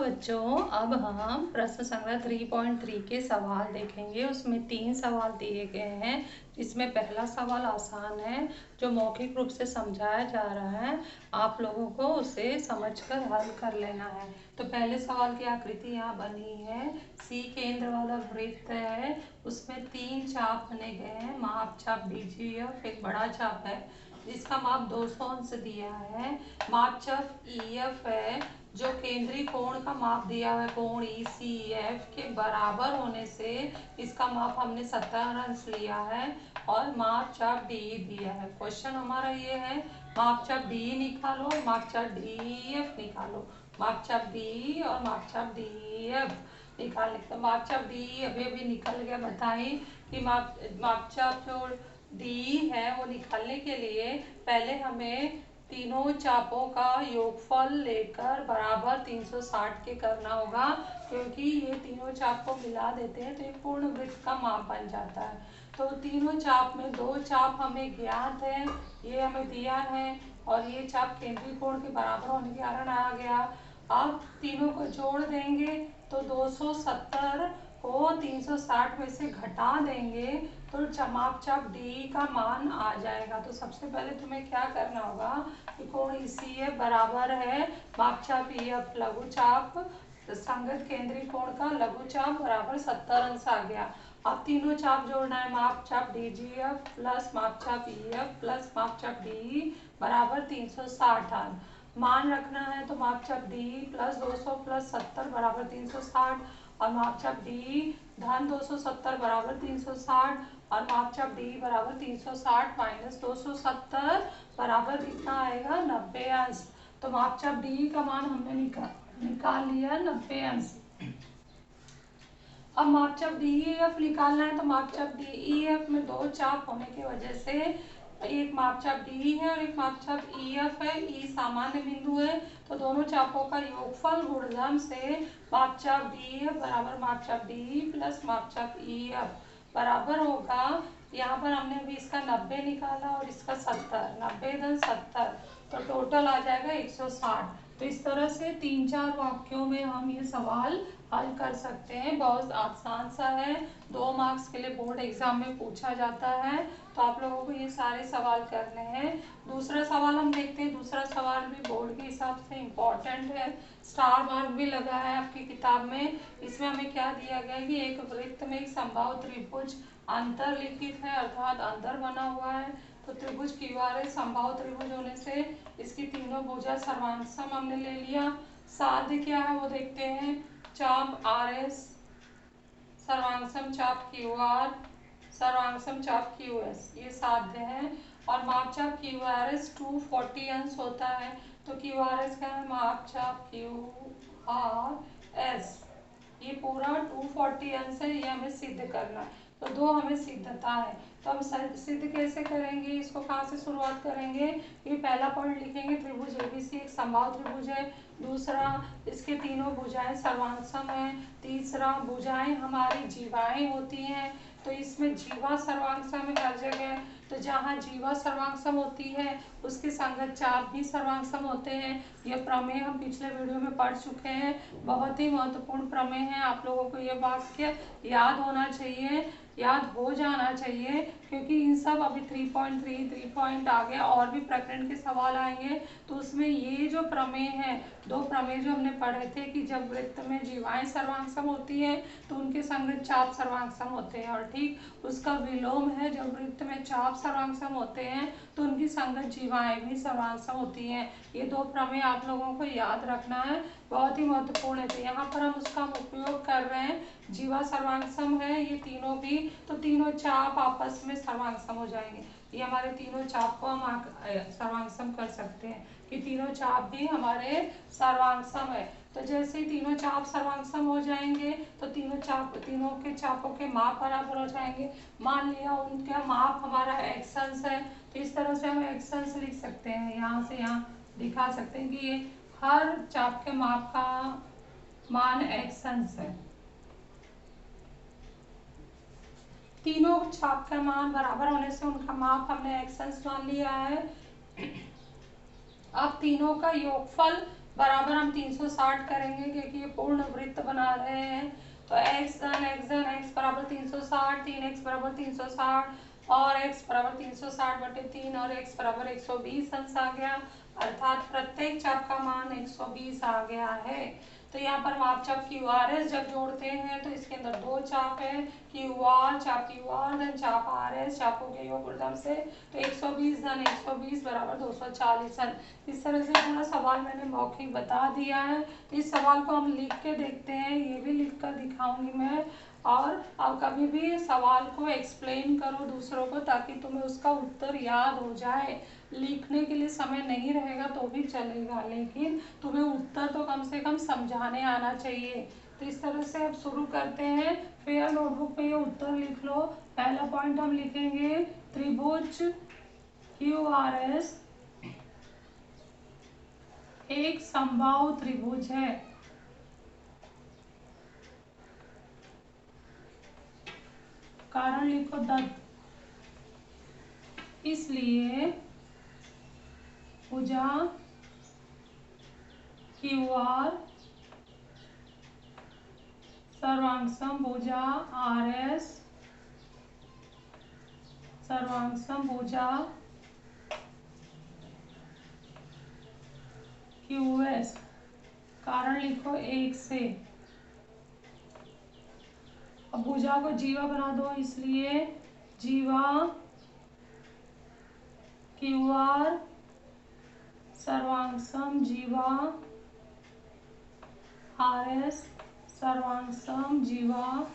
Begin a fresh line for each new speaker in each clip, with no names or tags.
बच्चों, अब हम प्रश्न संग्रह 3.3 के सवाल देखेंगे। उसमें 3 सवाल दिए गए हैं, जिसमें पहला सवाल आसान है, जो मौखिक रूप से समझाया जा रहा है। आप लोगों को उसे समझकर हल कर लेना है। तो पहले सवाल की आकृति यहाँ बनी है। सी केंद्र वाला वृत्त है, उसमें 3 चाप बने गए हैं। माप चाप DGF एक बड़ा चाप है, जिसका माप 200 अंश दिया है। माप चाप EF है, जो केंद्रीय कोण का माप दिया हुआ है, कोण ECF के बराबर होने से इसका माप हमने 70 अंश लिया है। और माप चाप DE दिया है। क्वेश्चन हमारा ये है, माप चाप DE निकालो, माप चाप DEF निकालो। माप चाप DE और माप चाप DEF निकालने तो माप चाप DE अभी अभी निकल गया। बताइए कि माप चाप जो DE है वो निकालने के लिए पहले हमें तीनों चापों का योगफल लेकर बराबर 360 के करना होगा, क्योंकि ये तीनों चाप को मिला देते हैं तो एक पूर्ण वृत्त का माप बन जाता है। तो तीनों चाप में 2 चाप हमें ज्ञात है, ये हमें दिया है, और ये चाप केंद्रीय कोण के बराबर होने के कारण आ गया। अब तीनों को जोड़ देंगे तो 270 को 360 में से घटा देंगे तो माप चाप DE का मान आ जाएगा। तो सबसे पहले तुम्हें क्या करना होगा कि कोण ECF बराबर है माप चाप EF लघु चाप संगत केंद्रीय कोण का लघु चाप बराबर 70 अंश आ गया। अब तीनों चाप जोड़ना है, माप चाप DGF प्लस माप चाप EF प्लस माप चाप DE बराबर 360 अंश। मान रखना है तो माप चाप DE प्लस 200 प्लस 70 बराबर 360, और माप चाप DE धन 270 बराबर 360, और माप चाप DE बराबर 360 माइनस 270 बराबर कितना आएगा 90 अंश। तो माप चाप DE का मान हमने निकाल लिया 90 अंश। अब माप चाप DEF निकालना है तो माप चाप DEF में 2 चाप होने की वजह से एक माप चाप DE है और एक माप चाप EF है। E सामान्य बिंदु है, तो दोनों चापों का योगफल गुणधर्म से माप चाप DEF बराबर माप चाप DE प्लस माप चाप EF बराबर होगा। यहाँ पर हमने अभी इसका 90 निकाला और इसका 70, 90 धन 70, तो टोटल आ जाएगा 160। तो इस तरह से 3-4 वाक्यों में हम ये सवाल हल कर सकते हैं। बहुत आसान सा है, 2 मार्क्स के लिए बोर्ड एग्जाम में पूछा जाता है, तो आप लोगों को ये सारे सवाल करने हैं। दूसरा सवाल हम देखते हैं। दूसरा सवाल भी बोर्ड के हिसाब से इम्पोर्टेंट है, स्टार मार्क भी लगा है आपकी किताब में। इसमें हमें क्या दिया गया है कि एक वृत्त में एक समबाहु त्रिभुज अंतरलिखित है, अर्थात अंदर बना हुआ है। तो त्रिभुज QRS समबाहु त्रिभुज होने से इसकी तीनों भुजा सर्वांगसम हमने ले लिया। साध्य क्या है वो देखते हैं। चाप RS सर्वांगसम चाप QR सर्वांगसम चाप QS, ये साध्य है। और माप चाप QRS 240 अंश होता है, तो QRS क्या है, माप चाप QRS ये पूरा 240 अंश है, ये हमें सिद्ध करना है। तो 2 हमें सिद्धता है, तो हम सिद्ध कैसे करेंगे, इसको कहाँ से शुरुआत करेंगे। ये पहला पॉइंट लिखेंगे, त्रिभुज ABC एक समबाहु त्रिभुज है। दूसरा, इसके तीनों भुजाएं सर्वांगसम है। तीसरा, भुजाएं हमारी जीवाएं होती हैं, तो इसमें जीवा सर्वांगसम है हर जगह। तो जहाँ जीवा सर्वांगसम होती है उसके संगत चाप भी सर्वांगसम होते हैं। यह प्रमेय हम पिछले वीडियो में पढ़ चुके हैं, बहुत ही महत्वपूर्ण प्रमेय है। आप लोगों को ये वाक्य याद होना चाहिए, याद हो जाना चाहिए, क्योंकि इन सब अभी 3.3 3 पॉइंट आ गया, और भी प्रकरण के सवाल आएंगे, तो उसमें ये जो प्रमेय है, 2 प्रमेय जो हमने पढ़े थे कि जब वृत्त में जीवाएं सर्वांगसम होती हैं तो उनके संगत चाप सर्वांगसम होते हैं, और ठीक उसका विलोम है, जब वृत्त में चाप सर्वांगसम होते हैं तो उनकी संगत जीवाएं भी सर्वांगसम होती हैं। ये 2 प्रमेय आप लोगों को याद रखना है, बहुत ही महत्वपूर्ण है। तो यहाँ पर हम उसका उपयोग कर रहे हैं। जीवा सर्वांगसम है ये तीनों भी, तो तीनों चाप आपस में सर्वांगसम हो जाएंगे। ये हमारे तीनों चाप को हम सर्वांगसम कर सकते हैं कि तीनों चाप भी हमारे सर्वांगसम है। तो जैसे ही तीनों चाप सर्वांगसम हो जाएंगे तो तीनों के चापों के माप बराबर हो जाएंगे। मान लिया उनका माप हमारा x अंश है, तो इस तरह से हम x अंश लिख सकते हैं, यहाँ से यहाँ दिखा सकते हैं कि ये हर चाप के माप का मान x अंश है। तीनों चाप का मान बराबर होने से उनका माप हमने x अंश मान लिया है। अब तीनों का योगफल बराबर हम 360 करेंगे क्योंकि ये पूर्ण वृत्त बना रहे हैं। तो x धन x बराबर 360, 3x बराबर 360 और x बराबर 360/3 और x बराबर 120 अंश आ गया, अर्थात प्रत्येक चाप का मान 120 आ गया है। तो यहाँ पर माप चाप QRS जब जोड़ते हैं तो इसके अंदर दो चाप है, QR चाप QR धन चाप RS, चापों के योग गुणधर्म से। तो 120 धन 120 बराबर 240 अंश। इस तरह से पूरा सवाल मैंने मौखिक बता दिया है। तो इस सवाल को हम लिख के देखते हैं, ये भी लिख कर दिखाऊंगी मैं। और अब कभी भी सवाल को एक्सप्लेन करो दूसरों को, ताकि तुम्हें उसका उत्तर याद हो जाए। लिखने के लिए समय नहीं रहेगा तो भी चलेगा, लेकिन तुम्हें उत्तर तो कम से कम समझाने आना चाहिए। तो इस तरह से अब शुरू करते हैं। फिर नोटबुक में ये उत्तर लिख लो। पहला पॉइंट हम लिखेंगे, त्रिभुज QRS एक समबाहु त्रिभुज है। कारण लिखो दत्त, इसलिए भुजा QR सर्वांगसम भुजा RS सर्वांगसम भुजा QS। कारण लिखो एक से। अब भुजा को जीवा बना दो, इसलिए जीवा QR सर्वांगसम जीवा RS सर्वांगसम जीवा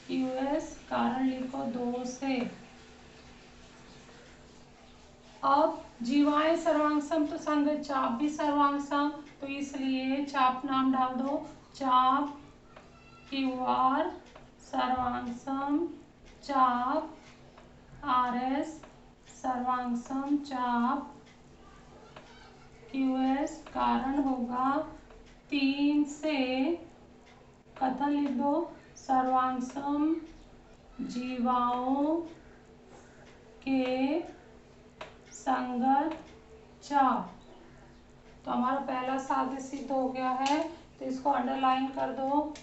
QS। कारण लिखो दो से। अब जीवाएं सर्वांगसम तो संगत चाप भी सर्वांगसम, तो इसलिए चाप नाम डाल दो, चाप QR सर्वांगसम चाप RS सर्वांगसम चाप QS। कारण होगा 3 से, कथन लिख दो, सर्वांगसम जीवाओं के संगत चाप। तो हमारा पहला साध्य सिद्ध हो गया है, तो इसको अंडरलाइन कर दो।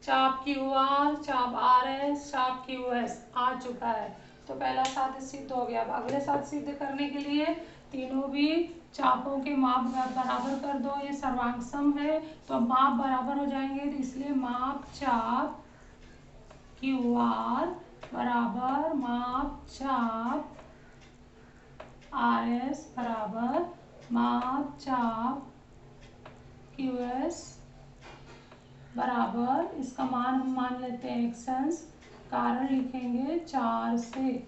चाप QR चाप RS चाप QS आ चुका है, तो पहला साध्य सिद्ध हो गया। अब अगले साध्य सिद्ध करने के लिए तीनों भी चापों के माप बराबर कर दो। ये सर्वांगसम है तो माप बराबर हो जाएंगे, तो इसलिए माप चाप QR बराबर माप चाप RS बराबर माप चाप QS बराबर, इसका मान हम मान लेते हैं x अंश। कारण लिखेंगे 4 से।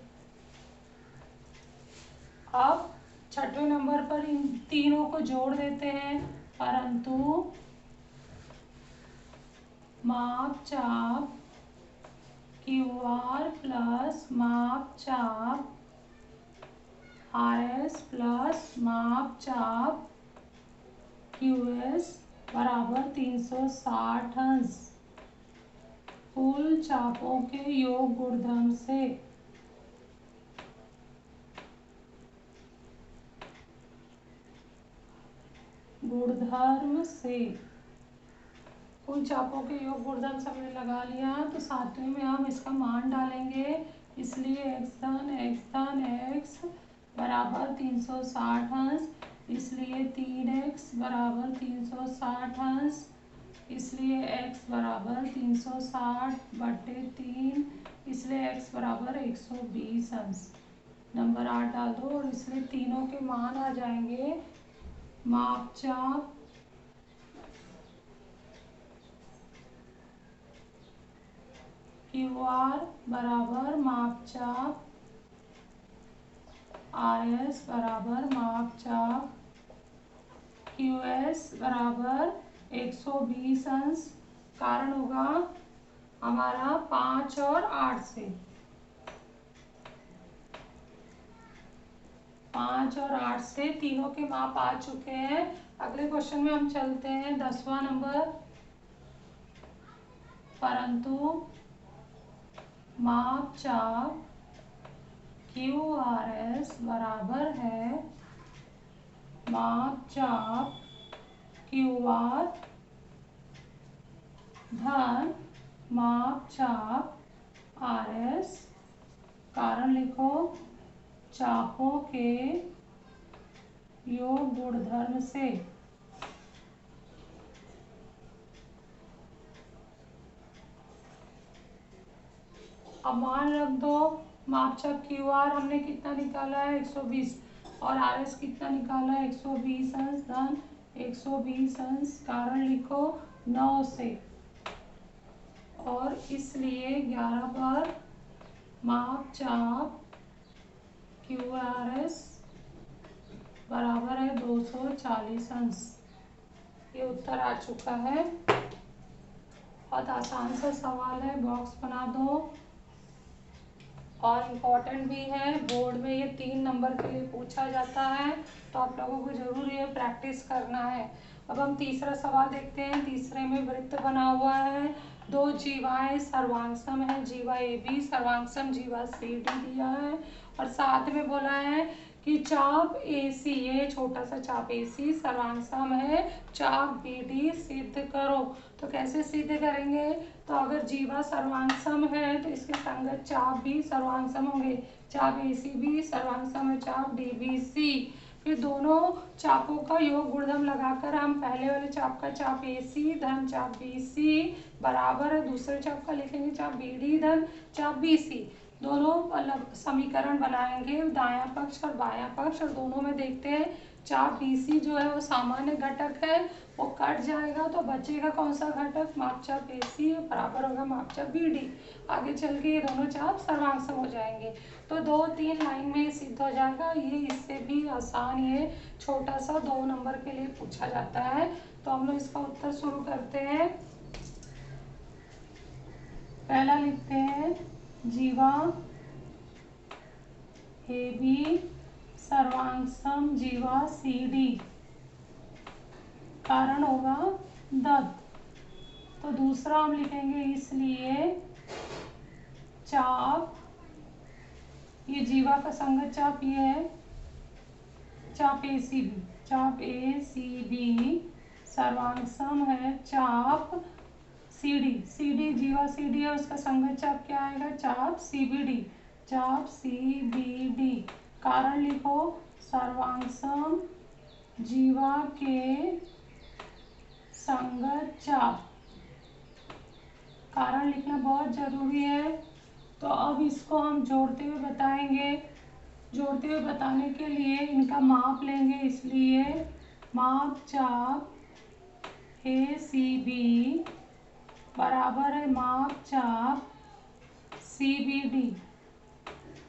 अब छठवें नंबर पर इन तीनों को जोड़ देते हैं, परंतु माप चाप QR प्लस माप चाप RS प्लस माप चाप QS बराबर 360 अंश। कुल चापों के योग गुणधर्म से। गुणधर्म से कुल चापों के योग गुणधर्म सबने लगा लिया, तो सातवें में हम इसका मान डालेंगे, इसलिए x धन x बराबर 360 अंश, इसलिए 3x बराबर 360 अंश, इसलिए x बराबर 360/3, इसलिए x बराबर 120 अंश। नंबर 8 डाल दो और इसलिए तीनों के मान आ जाएंगे। माप चाप QR बराबर माप चाप RS बराबर माप चाप QS बराबर 120 अंश। कारण होगा हमारा 5 और 8 से। 5 और 8 से तीनों के माप आ चुके हैं। अगले क्वेश्चन में हम चलते हैं 10वां नंबर। परंतु माप चाप QRS बराबर है माप चाप QR धन माप चाप RS। कारण लिखो, चापों के योग गुणधर्म से। अब मान रख दो, माप चाप QR हमने कितना निकाला है 120 और RS कितना निकाला है 120 अंश धन 120 अंश। कारण लिखो 9 से, और इसलिए 11 पर माप चाप QRS बराबर है 240 अंश। ये उत्तर आ चुका है। बहुत आसान सा सवाल है, बॉक्स बना दो और इम्पोर्टेंट भी है। बोर्ड में ये 3 नंबर के लिए पूछा जाता है, तो आप लोगों को जरूर ये प्रैक्टिस करना है। अब हम तीसरा सवाल देखते हैं। तीसरे में वृत्त बना हुआ है, 2 जीवाएं सर्वांगसम है, जीवा AB सर्वांगसम जीवा CD दिया है, और साथ में बोला है कि चाप AC, ये छोटा सा चाप AC सर्वांगसम है, चाप BD सिद्ध करो। तो कैसे सिद्ध करेंगे? तो अगर जीवा सर्वांगसम है तो इसके संगत चाप भी सर्वांगसम होंगे, चाप AC भी सर्वांगसम है, चाप DBC। फिर दोनों चापों का योग गुणधर्म लगाकर हम पहले वाले चाप का चाप AC धन चाप BC बराबर है दूसरे चाप का लिखेंगे चाप BD धन चाप BC। दोनों अलग समीकरण बनाएंगे, दायां पक्ष और बायां पक्ष, और दोनों में देखते हैं चाप BC जो है वो सामान्य घटक है, वो कट जाएगा तो बचेगा कौन सा घटक? मापचाप AC बराबर होगा मापचाप BD। आगे चल के ये दोनों चाप सर्वांगसम हो जाएंगे। तो 2-3 लाइन में सिद्ध हो जाएगा। ये इससे भी आसान, ये छोटा सा 2 नंबर के लिए पूछा जाता है। तो हम लोग इसका उत्तर शुरू करते हैं। पहला लिखते हैं, जीवा AB सर्वांगसम जीवा CD। कारण होगा दत्त। तो दूसरा हम लिखेंगे, इसलिए चाप, ये जीवा का संगत चाप ये है चाप ACB, चाप ACB सर्वांगसम है चाप CD, CD जीवा CD है, उसका संगत चाप क्या आएगा? चाप CBD, चाप CBD। कारण लिखो, सर्वांगसम जीवा के संगत चाप। कारण लिखना बहुत जरूरी है। तो अब इसको हम जोड़ते हुए बताएंगे। जोड़ते हुए बताने के लिए इनका माप लेंगे, इसलिए माप चाप ACB बराबर है माप चाप CBD।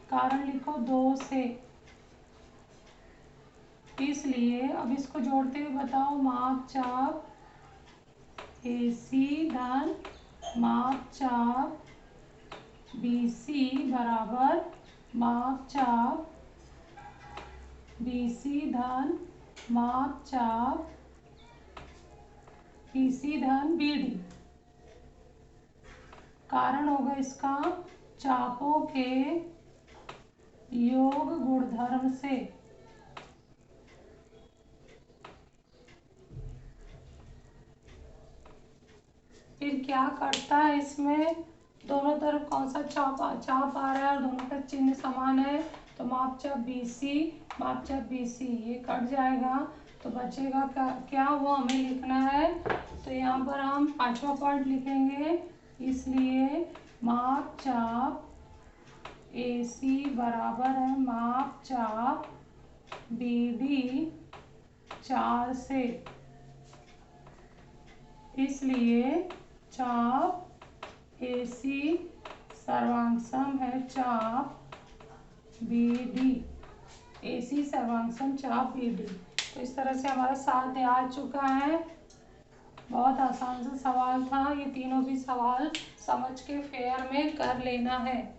कारण लिखो 2 से, इसलिए अब इसको जोड़ते हुए बताओ, माप चाप AC धन माप चाप BC बराबर माप चाप BC धन माप चाप BC धन BD। कारण होगा इसका चापों के योग गुणधर्म से। फिर क्या करता है, इसमें दोनों तरफ कौन सा चाप आ रहा है और दोनों का चिन्ह समान है, तो माप चाप BC माप चाप BC ये कट जाएगा, तो बचेगा क्या वो हमें लिखना है। तो यहाँ पर हम 5वां पॉइंट लिखेंगे, इसलिए माप चाप AC बराबर है माप चाप BD 4 से। इसलिए चाप AC सर्वांगसम है चाप BD, AC सर्वांगसम चाप BD। तो इस तरह से हमारा 7 आ चुका है। बहुत आसान सा सवाल था, ये तीनों भी सवाल समझ के फेयर में कर लेना है।